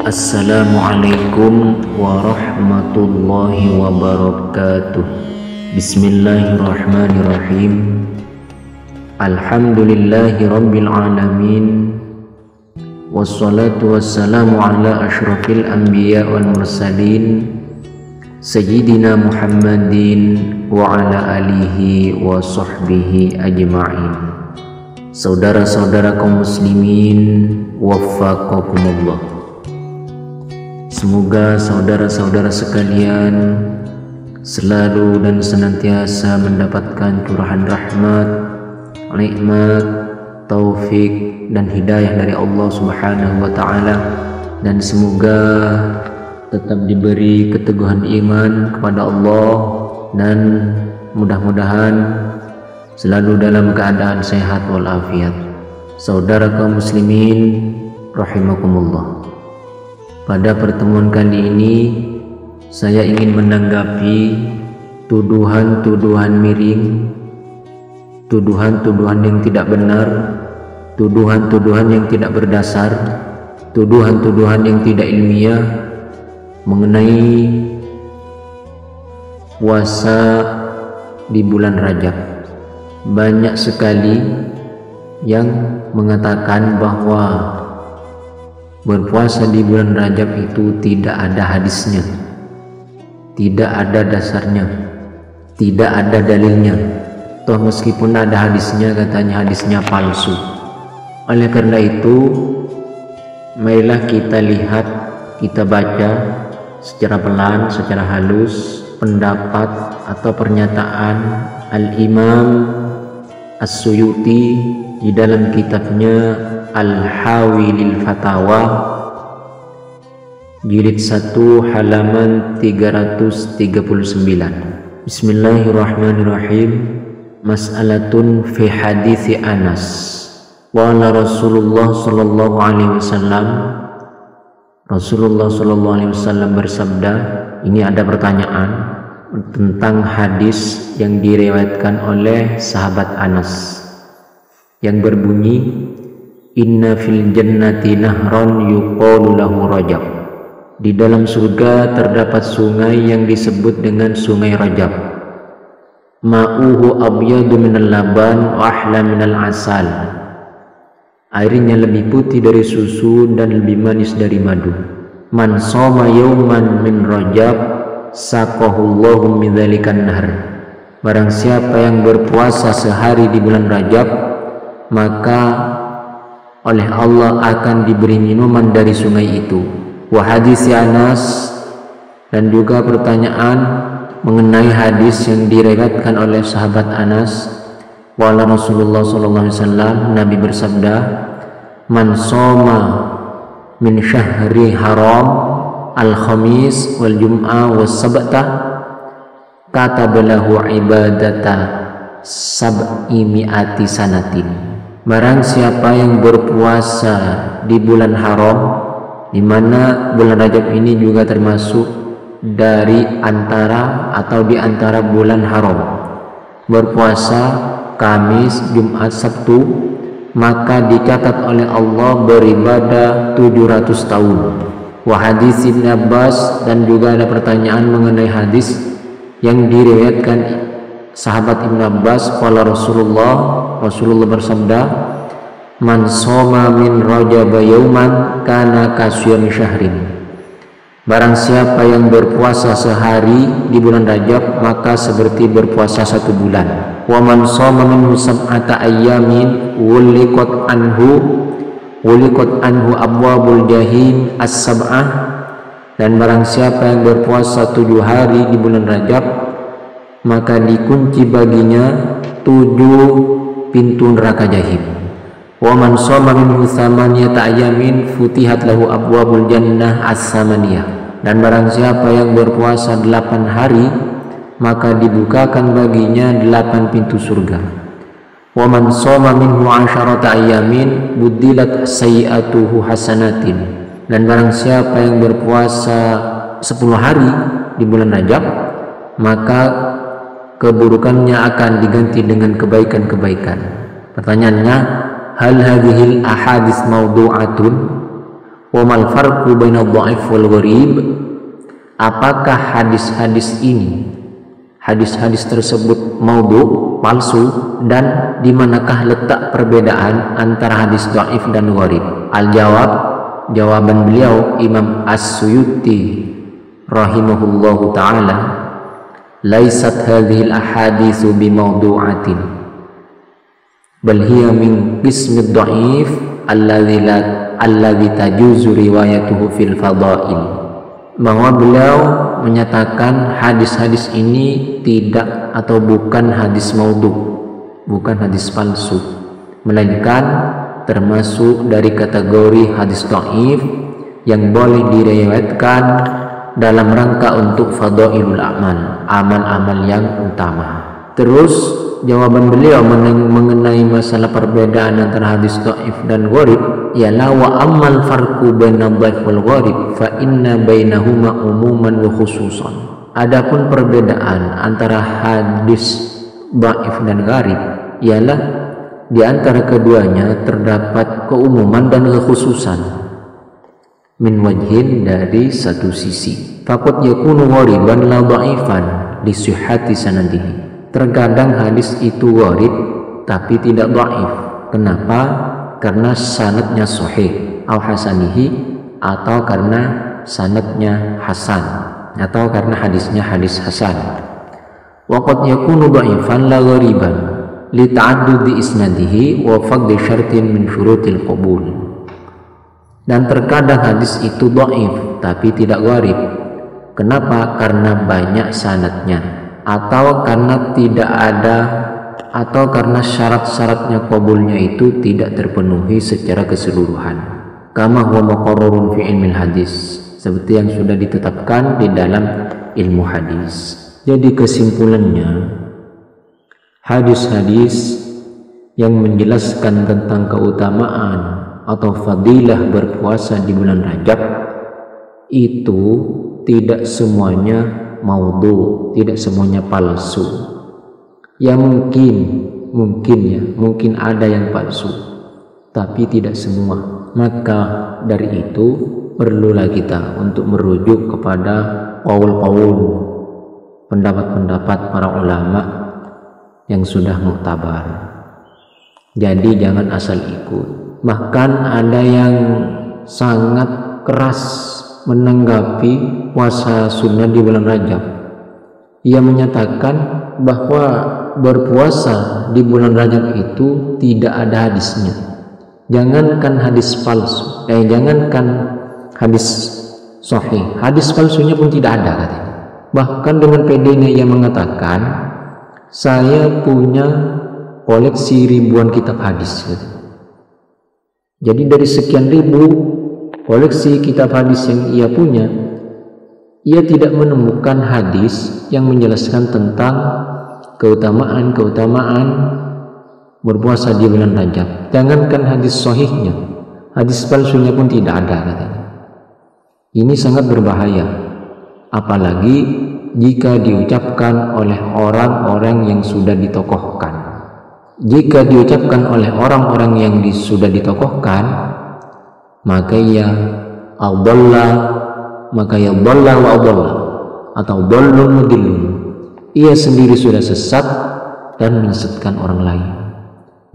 Assalamualaikum warahmatullahi wabarakatuh. Bismillahirrahmanirrahim. Alhamdulillahi rabbil alamin. Wassalatu wassalamu ala ashrafil anbiya wal mursalin Sayyidina Muhammadin wa ala alihi wa sahbihi ajma'in. Saudara-saudara kaum muslimin, waffaqakumullah. Semoga saudara-saudara sekalian selalu dan senantiasa mendapatkan curahan rahmat, nikmat, taufik dan hidayah dari Allah Subhanahu wa taala, dan semoga tetap diberi keteguhan iman kepada Allah dan mudah-mudahan selalu dalam keadaan sehat walafiat. Saudara kaum muslimin rahimakumullah. Pada pertemuan kali ini saya ingin menanggapi tuduhan-tuduhan miring, tuduhan-tuduhan yang tidak benar, tuduhan-tuduhan yang tidak berdasar, tuduhan-tuduhan yang tidak ilmiah mengenai puasa di bulan Rajab. Banyak sekali yang mengatakan bahwa berpuasa di bulan Rajab itu tidak ada hadisnya, tidak ada dasarnya, tidak ada dalilnya. Toh meskipun ada hadisnya, katanya hadisnya palsu. Oleh karena itu, marilah kita lihat, kita baca secara pelan, secara halus pendapat atau pernyataan Al-Imam As-Suyuti di dalam kitabnya Al-Hawi lil Fatawa jilid 1 halaman 339. Bismillahirrahmanirrahim. Mas'alatun fi hadithi Anas. Qala Rasulullah sallallahu alaihi wasallam. Rasulullah sallallahu alaihi wasallam bersabda, ini ada pertanyaan tentang hadis yang diriwayatkan oleh sahabat Anas yang berbunyi, inna fil jannati nahron yuqalu lahu Rajab. Di dalam surga terdapat sungai yang disebut dengan sungai Rajab. Ma'uhu abyadu minal laban wa ahla minal asal. Airnya lebih putih dari susu dan lebih manis dari madu. Man shoma yawman min Rajab saqahullahu min dzalikan nahr. Barang siapa yang berpuasa sehari di bulan Rajab, maka oleh Allah akan diberi minuman dari sungai itu. Wa hadis Anas, dan juga pertanyaan mengenai hadis yang diriwayatkan oleh sahabat Anas. Wala Rasulullah sallallahu alaihi wasallam, Nabi bersabda, man shoma min syahri haram al-khamis wal jum'ah was sabta katabalahu ibadata sab'i mi'ati sanatin. Barang siapa yang berpuasa di bulan haram, di mana bulan Rajab ini juga termasuk dari antara atau di antara bulan haram, berpuasa Kamis, Jumat, Sabtu, maka dicatat oleh Allah beribadah 700 tahun. Wa hadis Ibn Abbas, dan juga ada pertanyaan mengenai hadis yang diriwayatkan sahabat Ibn Abbas. Qala Rasulullah bersabda, man shoma min Rajab yauman kana kasyami syahrin. Barang siapa yang berpuasa sehari di bulan Rajab, maka seperti berpuasa 1 bulan. Wa man shoma minhu sab'ata ayyamin wuliqat anhu abwabul jahim as-sab'ah. Dan barang siapa yang berpuasa 7 hari di bulan Rajab, maka dikunci baginya 7 pintu neraka jahim. Wa man shoma minhu thamaniyata ayamin futihat lahu abwabul jannah as-samaniyah. Dan barang siapa yang berpuasa 8 hari, maka dibukakan baginya 8 pintu surga. Wa man shoma minhu 'asharata ayamin budilat sayyi'atuhu hasanatin. Dan barang siapa yang berpuasa 10 hari di bulan Rajab, maka keburukannya akan diganti dengan kebaikan-kebaikan. Pertanyaannya, hal hadhil ahadits maudu'atun? Wa mal farqu bainal dhaif wal gharib? Apakah hadis-hadis ini, hadis-hadis tersebut maudhu, palsu, dan di manakah letak perbedaan antara hadis dhaif dan gharib? Al-jawab, jawaban beliau Imam As-Suyuti rahimahullahu taala, laisat hadhil ahaditsu bimawdu'atin bal hiya min qismid dhaif alladzi tajuzu riwayatuhu fil fadail. Bahwa beliau menyatakan hadis-hadis ini tidak atau bukan hadis maudhu, bukan hadis palsu, melainkan termasuk dari kategori hadis dhaif yang boleh diriwayatkan dalam rangka untuk fadailul amal, amal-amal yang utama. Terus jawaban beliau mengenai masalah perbedaan antara hadis dhaif dan gharib ialah wa ammal farqu bainal dhaif wal gharib fa inna bainahuma umuman wa khususan. Adapun perbedaan antara hadis dhaif dan gharib ialah di antara keduanya terdapat keumuman dan kekhususan. Min wajhin, dari satu sisi. Faqad yakunu ghariban la dhaifan li sihhati sanadihi. Terkadang hadis itu gharib tapi tidak dhaif. Kenapa? Karena sanadnya sahih, au hasanihi, atau karena sanadnya hasan, atau karena hadisnya hadis hasan. Wa qad yakunu dhaifan la ghariban li ta'addudi isnadihi wa faqdi syartin min syurutil qabul. Dan terkadang hadis itu dhaif tapi tidak gharib. Kenapa? Karena banyak sanadnya, atau karena tidak ada, atau karena syarat-syaratnya qabulnya itu tidak terpenuhi secara keseluruhan. Kama huwa maqarrarun fi ilmil hadis, seperti yang sudah ditetapkan di dalam ilmu hadis. Jadi kesimpulannya, hadis-hadis yang menjelaskan tentang keutamaan atau fadilah berpuasa di bulan Rajab itu tidak semuanya maudhu, tidak semuanya palsu. Ya mungkin ada yang palsu, tapi tidak semua. Maka dari itu perlulah kita untuk merujuk kepada qaul-qaul, pendapat-pendapat para ulama yang sudah muktabar. Jadi jangan asal ikut. Bahkan ada yang sangat keras menanggapi puasa sunnah di bulan Rajab. Ia menyatakan bahwa berpuasa di bulan Rajab itu tidak ada hadisnya. Jangankan hadis palsu, jangankan hadis sahih, hadis palsunya pun tidak ada katanya. Bahkan dengan pedenya ia mengatakan, saya punya koleksi ribuan kitab hadis. Jadi dari sekian ribu koleksi kitab hadis yang ia punya, ia tidak menemukan hadis yang menjelaskan tentang keutamaan berpuasa di bulan Rajab. Jangankan hadis sahihnya, hadis palsunya pun tidak ada katanya. Ini sangat berbahaya, apalagi jika diucapkan oleh orang-orang yang sudah ditokohkan. Jika diucapkan oleh orang-orang yang sudah ditokohkan, maka ia adalla wa adalla, atau dallun mudillun. Ia sendiri sudah sesat dan menyesatkan orang lain.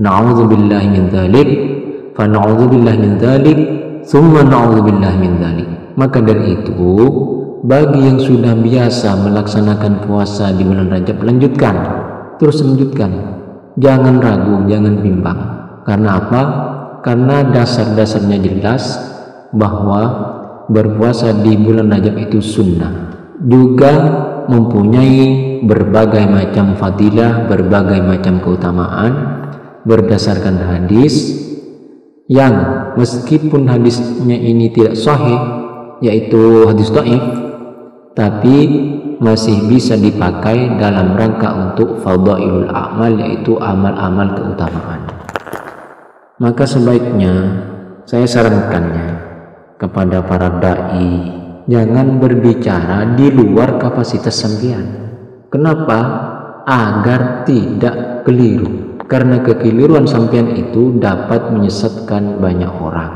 Na'udzubillahi min dzalik, fa na'udzubillahi min dzalik, tsumma na'udzubillahi min dzalik. Maka dari itu, bagi yang sudah biasa melaksanakan puasa di bulan Rajab, lanjutkan, terus lanjutkan. Jangan ragu, jangan bimbang. Karena apa? Karena dasar-dasarnya jelas bahwa berpuasa di bulan Rajab itu sunnah, juga mempunyai berbagai macam fadilah, berbagai macam keutamaan berdasarkan hadis yang meskipun hadisnya ini tidak sahih, yaitu hadis dhaif, tapi masih bisa dipakai dalam rangka untuk fadailul amal, yaitu amal-amal keutamaan. Maka sebaiknya saya sarankannya kepada para dai, jangan berbicara di luar kapasitas sampean. Kenapa? Agar tidak keliru. Karena kekeliruan sampean itu dapat menyesatkan banyak orang.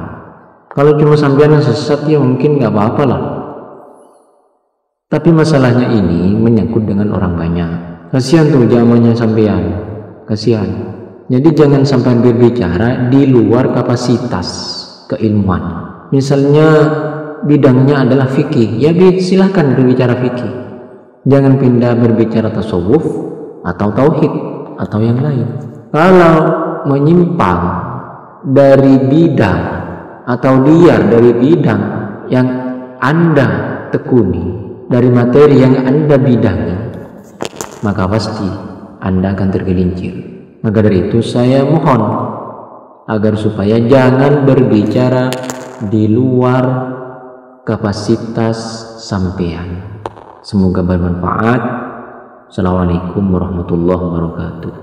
Kalau cuma sampean yang sesat ya mungkin nggak apa-apa lah. Tapi masalahnya ini menyangkut dengan orang banyak. Kasihan tuh zamannya sampean. Kasihan. Jadi jangan sampai berbicara di luar kapasitas keilmuan. Misalnya bidangnya adalah fikih, ya silahkan berbicara fikih. Jangan pindah berbicara tasawuf atau tauhid atau yang lain. Kalau menyimpang dari bidang atau liar dari bidang yang Anda tekuni, dari materi yang Anda bidangi, maka pasti Anda akan tergelincir. Maka dari itu saya mohon agar supaya jangan berbicara di luar kapasitas sampean. Semoga bermanfaat. Assalamualaikum warahmatullahi wabarakatuh.